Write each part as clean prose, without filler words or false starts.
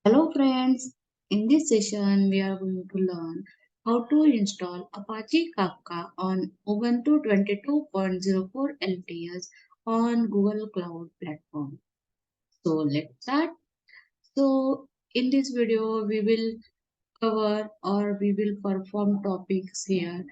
Hello friends, in this session we are going to learn how to install Apache Kafka on Ubuntu 22.04 LTS on Google Cloud Platform. So let's start. So in this video we will cover or we will perform topics here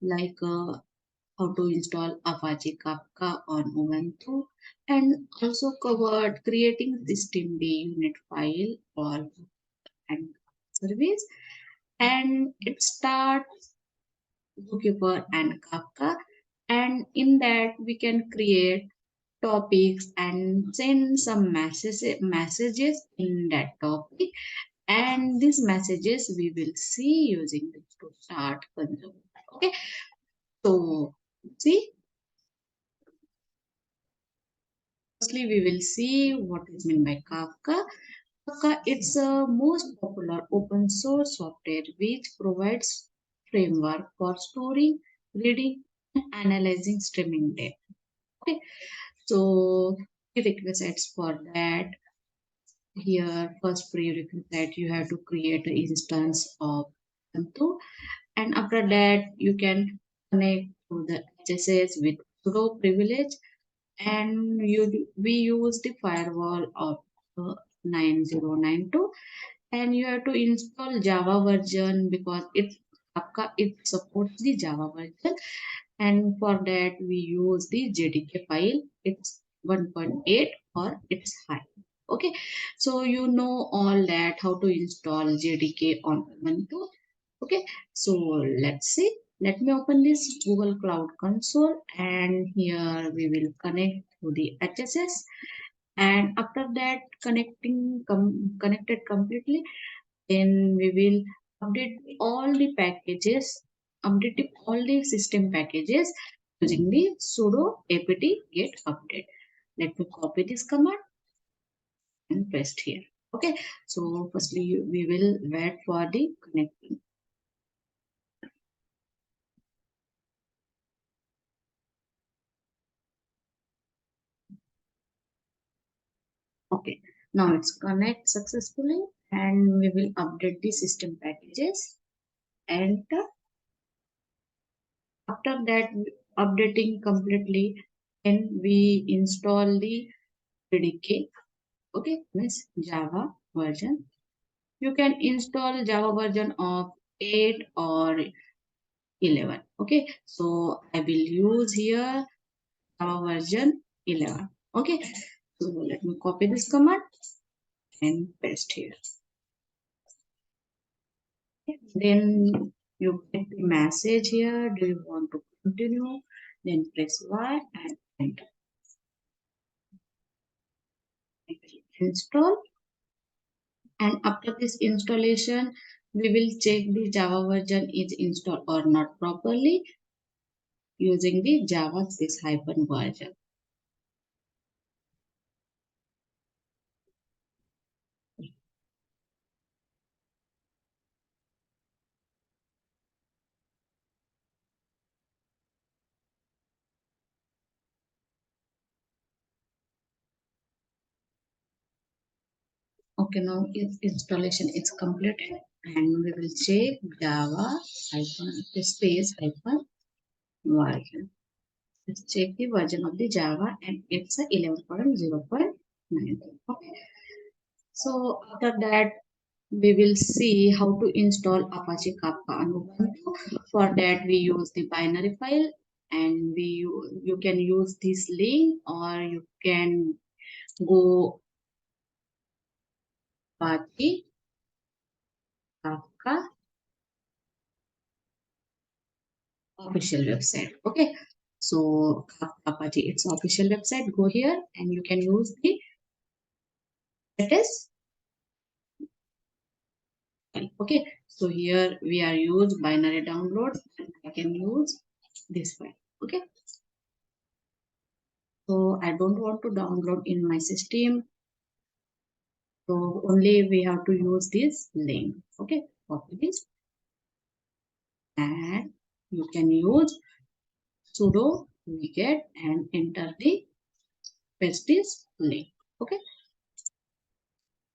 like how to install Apache Kafka on Ubuntu and also covered creating Systemd Unit File or and service, and it starts ZooKeeper and Kafka, and in that we can create topics and send some messages in that topic, and these messages we will see using this to start consuming. Okay, so see, firstly we will see what is meant by Kafka. Kafka is the most popular open source software which provides framework for storing, reading, and analyzing streaming data. Okay, so prerequisites for that here. First prerequisite, you have to create an instance of Ubuntu, and after that you can connect to the HSS with sudo privilege, and we use the firewall of 9092, and you have to install Java version because it supports the Java version, and for that we use the JDK file. It's 1.8 or it's high. Okay, so you know all that how to install JDK on Ubuntu. Okay, so let's see. Let me open this Google Cloud Console, and here we will connect to the HSS, and after that connected completely, then we will update all the packages, update all the system packages using the sudo apt get update. Let me copy this command and paste here. Okay, so firstly we will wait for the connecting. Okay, now it's connect successfully, and we will update the system packages, and after that updating completely, then we install the JDK. Okay, means Java version. You can install Java version of 8 or 11. Okay, so I will use here Java version 11. Okay, so let me copy this command and paste here. Then you get the message here. Do you want to continue? Then press Y and enter. Install. And after this installation, we will check the Java version is installed or not properly using the Java space hyphen version. Okay, now its installation is completed, and we will check Java hyphen space hyphen version. Let's check the version of the Java, and it's a 11.0.9. Okay, so after that we will see how to install Apache Kafka on Ubuntu. For that we use the binary file, and you can use this link, or you can go Apache Kafka official website. Okay, so Apache, it's official website. Go here and you can use the latest file. Okay, so here we are use binary download, and I can use this file. Okay, so I don't want to download in my system, so only we have to use this link. Okay, copy this, and you can use sudo wget and enter the paste this link. Okay,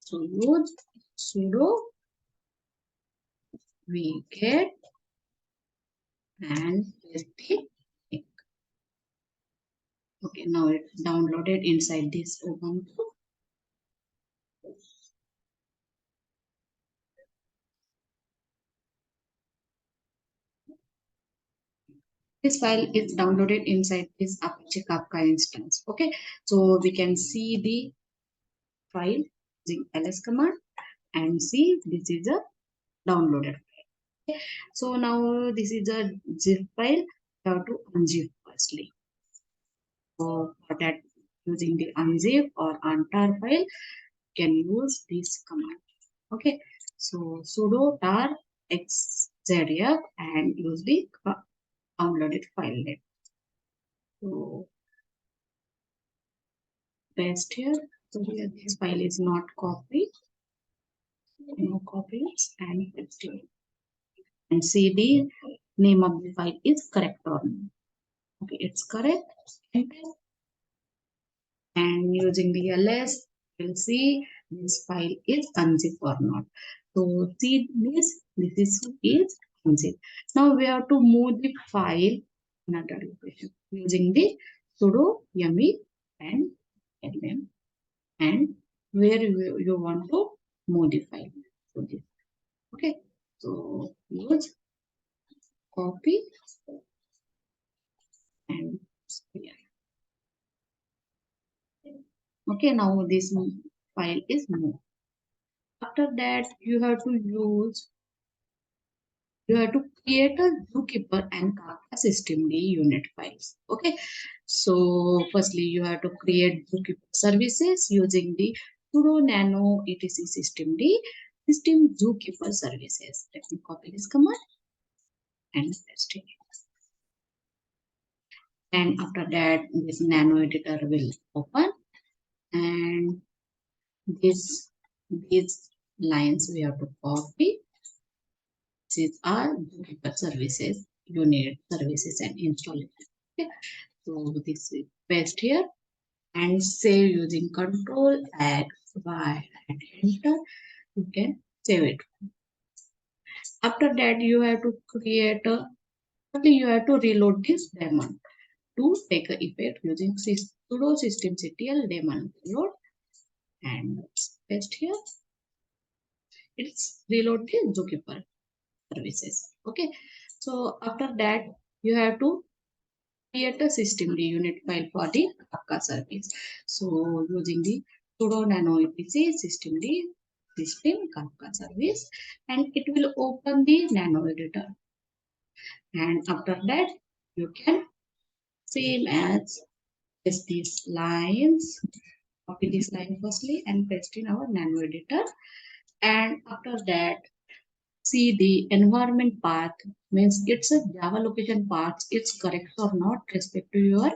so use sudo we get and paste the link. Okay, now it's downloaded inside this Ubuntu. This file is downloaded inside this Apache Kafka instance. Okay, so we can see the file using ls command and see this is a downloaded file. So now this is a zip file. We have to unzip firstly. So for that, using the unzip or untar file, you can use this command. Okay, so sudo tar xzf and use the downloaded file name. So paste here. So here this file is not copied. No copies and paste here. And see the name of the file is correct or not. Okay, it's correct. And using the ls, we'll see this file is unzip or not. So see this is unzip. Now we have to move the file another location using the sudo yummy and lm and where you want to modify. So this okay. So use copy and here. Okay, now this file is moved. After that, you have to create a ZooKeeper and Kafka Systemd unit files. Okay, so firstly you have to create ZooKeeper services using the sudo nano etc system ZooKeeper services. Let me copy this command and paste it. And after that, this nano editor will open, and these lines we have to copy. These are ZooKeeper services, unit services, and install it. Okay. So this is paste here and save using Control X Y and Enter. You can save it. After that, you have to create a. Firstly, you have to reload this daemon to take effect using sudo systemctl daemon reload and paste here. It's reload the ZooKeeper services. Okay. So after that, you have to create a systemd unit file for the Kafka service. So using the sudo nano etc systemd system Kafka service, and it will open the nano editor. And after that, you can same as paste these lines, copy this line firstly and paste in our nano editor. And after that, see the environment path means it's a Java location path. It's correct or not respect to your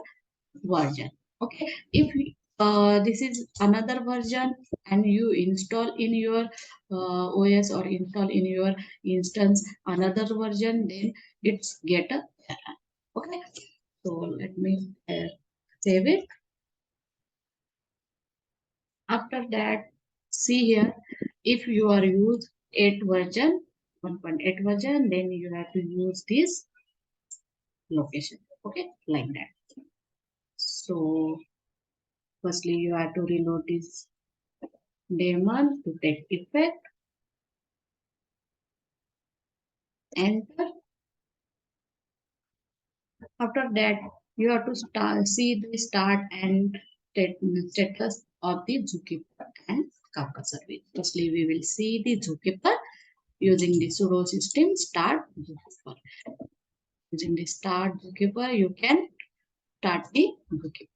version. Okay, if this is another version and you install in your OS or install in your instance another version, then it's get a error. Okay, so let me save it. After that, see here, if you are use 8 version 1.8 version, then you have to use this location. Okay, like that. So firstly you have to reload this daemon to take effect. Enter. After that, you have to see the start and status of the ZooKeeper and Kafka service. Firstly, we will see the ZooKeeper using the sudo system start ZooKeeper. Using the start ZooKeeper, you can start the ZooKeeper.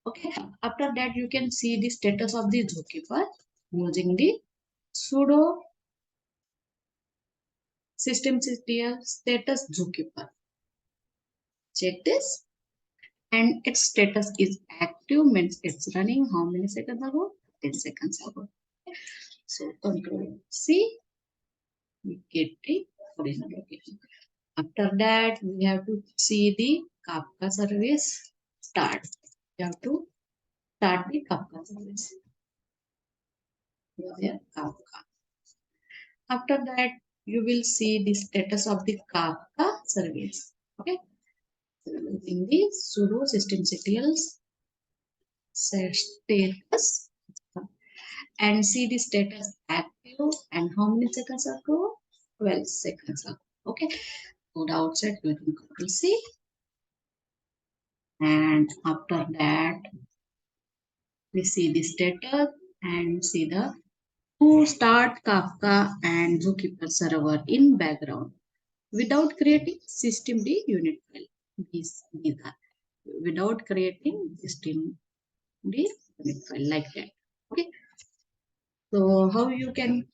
Okay. After that, you can see the status of the ZooKeeper using the sudo systemctl status ZooKeeper. Check this. And its status is active means it's running how many seconds ago? 10 seconds ago. So control C, we get the original location. After that, we have to see the Kafka service start. We have to start the Kafka service. Here Kafka. After that, you will see the status of the Kafka service. Okay. So using the sudo systemctl status and see the status active and how many seconds ago? 12 seconds ago. Okay. Go to outside using Control C, and after that we see the status and see the to start Kafka and ZooKeeper server in background without creating systemd unit file. These are without creating systemd unit file like that. Okay. So how you can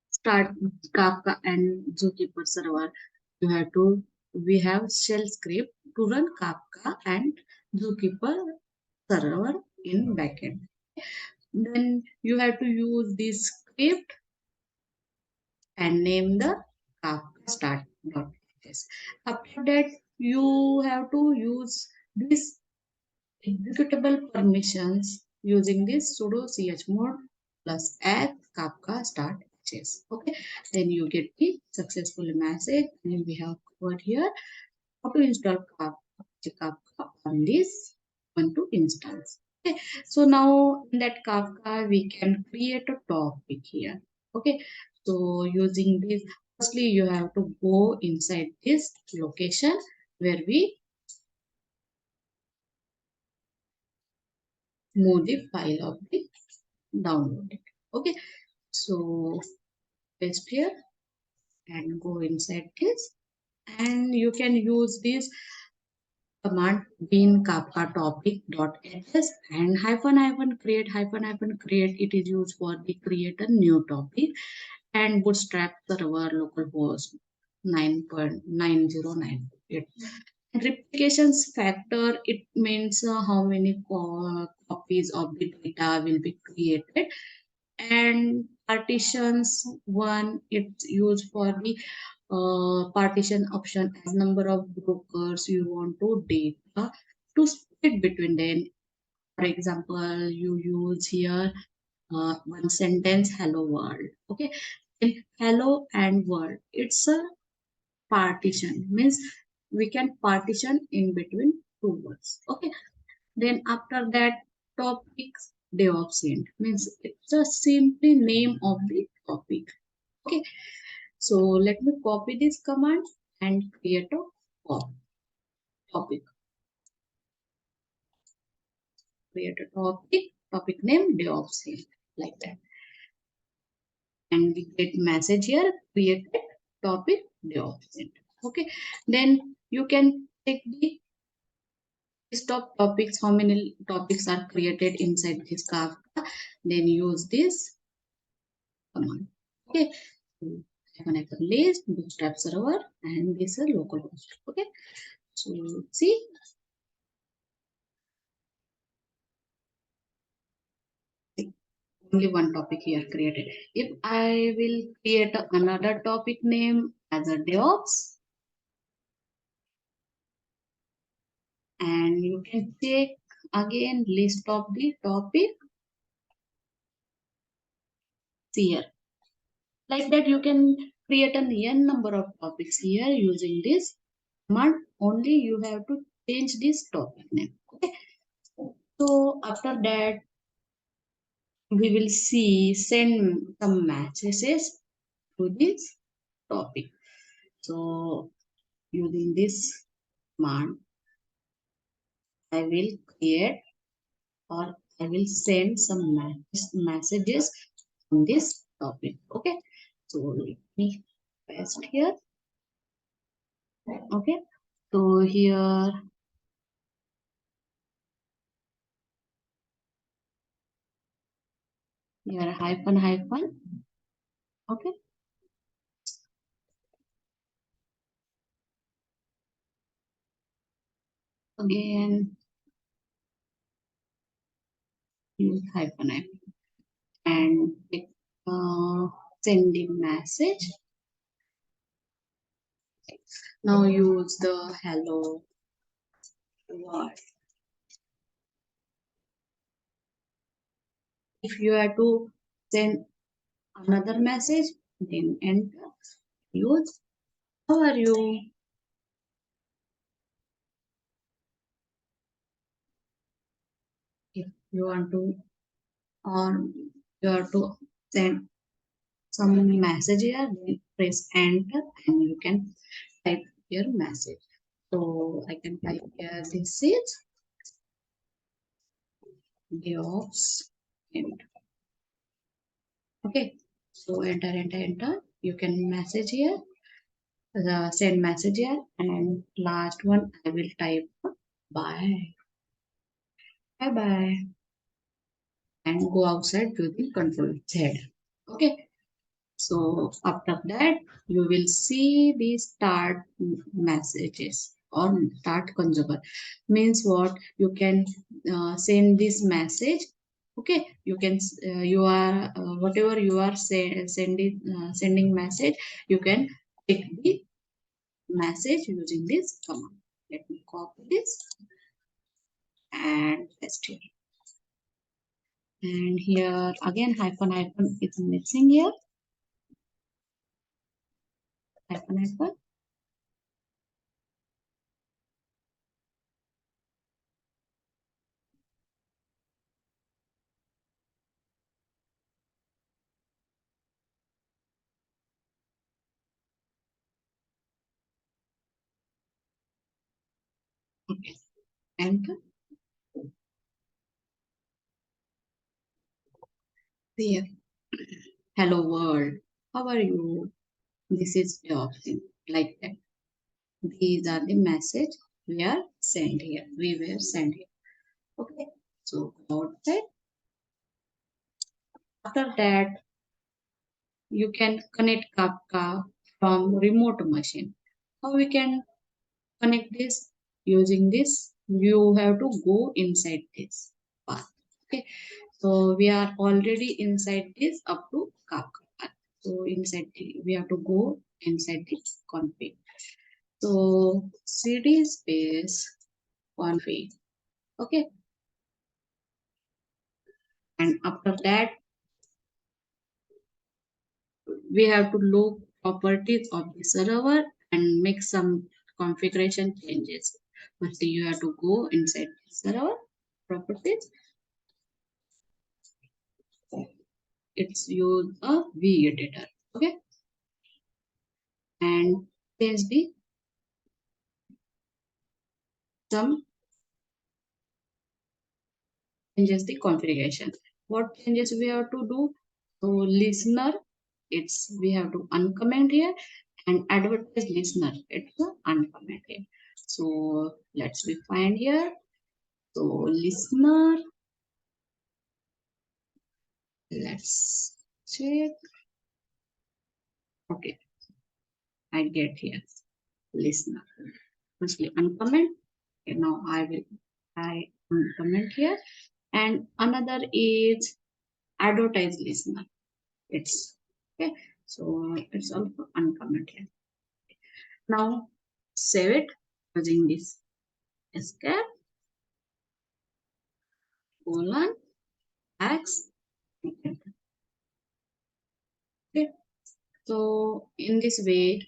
start Kafka and ZooKeeper server? You have to we have shell script to run Kafka and ZooKeeper server in backend. Then you have to use this script and name the Kafka start.ts. After that, you have to use this executable permissions using this sudo chmod plus add Kafka start.ts. Okay, then you get the successful message, and we have covered here how to install Kafka on this Ubuntu instance. Okay, so now in that Kafka we can create a topic here. Okay, so using this, firstly you have to go inside this location where we move the file of the downloaded. Okay, so paste here and go inside this, and you can use this command bin kafka topic.ls and hyphen hyphen create it is used for the create a new topic and bootstrap server localhost 9.9098. Replications factor, it means how many copies of the data will be created, and partitions one it's used for the partition option as number of brokers you want to data to split between them. For example, you use here one sentence hello world. Okay, in hello and world it's a partition, means we can partition in between two words. Okay, then after that topics DevOps means it's a simply name of the topic. Okay, so let me copy this command and create a topic. Create a topic name DevOps like that. And we get message here, create topic DevOps. Okay, then you can take the list of topics, how many topics are created inside this Kafka, then use this command. Okay, so I connect the list, bootstrap server, and this is localhost. Okay, so see only one topic here created. If I will create another topic name as a DevOps, and you can check again list of the topic here. Like that, you can create an n number of topics here using this command. Only you have to change this topic name. Okay. So after that, we will see send some messages to this topic. So using this command, I will create or I will send some messages on this topic. Okay. So let me paste here. Okay. So here hyphen hyphen. Okay. Again use hyphen hyphen and click sending message. Now use the hello word. If you have to send another message, then enter, use, how are you? If you want to, or you have to send some message here, then press enter and you can type your message. So I can type here, this is jobs and okay. So enter, enter, enter. You can message here, send message here, and last one I will type bye, bye bye, and go outside using Control Z. Okay. So after that, you will see the start messages or start consumer. Means what? You can send this message. Okay, you can you are whatever you are sending message, you can take the message using this command. Let me copy this and paste here. And here again hyphen hyphen is missing here. Hyphen hyphen. Okay. Enter. Here. Hello world. How are you? This is the option like that. These are the message we are sent here. We were sent here. Okay. So outside. After that, you can connect Kafka from remote machine. How we can connect this using this? You have to go inside this path. Okay. So we are already inside this up to Kafka path. So inside we have to go inside this config. So cd space config. Okay. And after that, we have to look properties of the server and make some configuration changes. But you have to go inside the server properties. It's use a V editor. Okay. And change the some changes the configuration. What changes we have to do? So listener, it's we have to uncomment here, and advertise listener, it's uncomment here. So let's we find here. So listener, let's check. Okay, I get here listener. Firstly uncomment. Okay, now I uncomment here, and another is advertise listener. It's okay. So it's also uncomment here. Now save it using this escape colon x. Okay. So in this way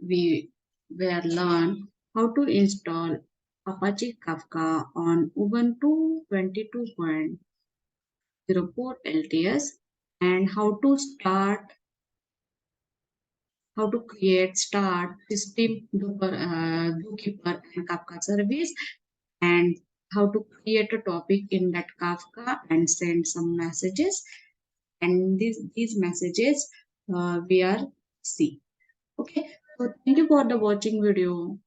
we will learn how to install Apache Kafka on Ubuntu 22.04 LTS and how to create start system ZooKeeper and Kafka service, and how to create a topic in that Kafka and send some messages, and these messages we are see. Okay, so thank you for the watching video.